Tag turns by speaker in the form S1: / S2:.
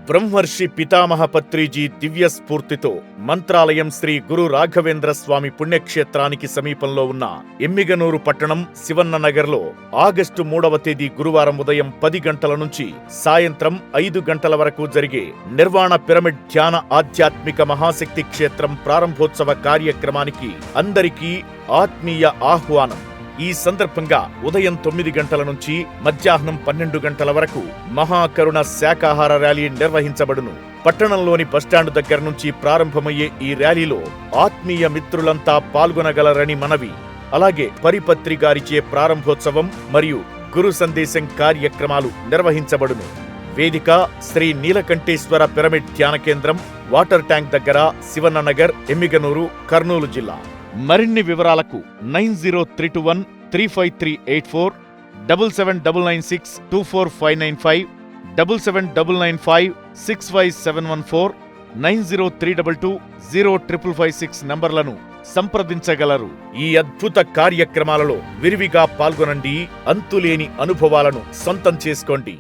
S1: బ్రహ్మర్షి పితామహ పత్రిజీ దివ్య స్ఫూర్తితో మంత్రాలయం శ్రీ గురు రాఘవేంద్ర స్వామి పుణ్యక్షేత్రానికి సమీపంలో ఉన్న ఎమ్మిగనూరు పట్టణం శివన్న నగర్లో ఆగస్టు 3వ తేదీ గురువారం ఉదయం 10 గంటల నుంచి సాయంత్రం 5 గంటల వరకు జరిగే నిర్వాణ పిరమిడ్ ధ్యాన ఆధ్యాత్మిక మహాశక్తి క్షేత్రం ప్రారంభోత్సవ కార్యక్రమానికి అందరికీ ఆత్మీయ ఆహ్వానం. ఈ సందర్భంగా ఉదయం 9 గంటల నుంచి మధ్యాహ్నం 12 గంటల వరకు మహాకరుణ శాకాహార ర్యాలీ నిర్వహించబడును. పట్టణంలోని బస్టాండు దగ్గర నుంచి ప్రారంభమయ్యే ఈ ర్యాలీలో ఆత్మీయ మిత్రులంతా పాల్గొనగలరని మనవి. అలాగే పరిపత్రి గారిచే ప్రారంభోత్సవం మరియు గురు సందేశం కార్యక్రమాలు నిర్వహించబడును. వేదిక శ్రీ నీలకంఠేశ్వర పిరమిడ్ ధ్యాన కేంద్రం, వాటర్ ట్యాంక్ దగ్గర, శివన్న నగర్, ఎమ్మిగనూరు, కర్నూలు జిల్లా. మరిన్ని వివరాలకు 9032135384, 7799624595, 7799565714, 9032205556 నంబర్లను సంప్రదించగలరు. ఈ అద్భుత కార్యక్రమాలలో విరివిగా పాల్గొనండి, అంతులేని అనుభవాలను సొంతం చేసుకోండి.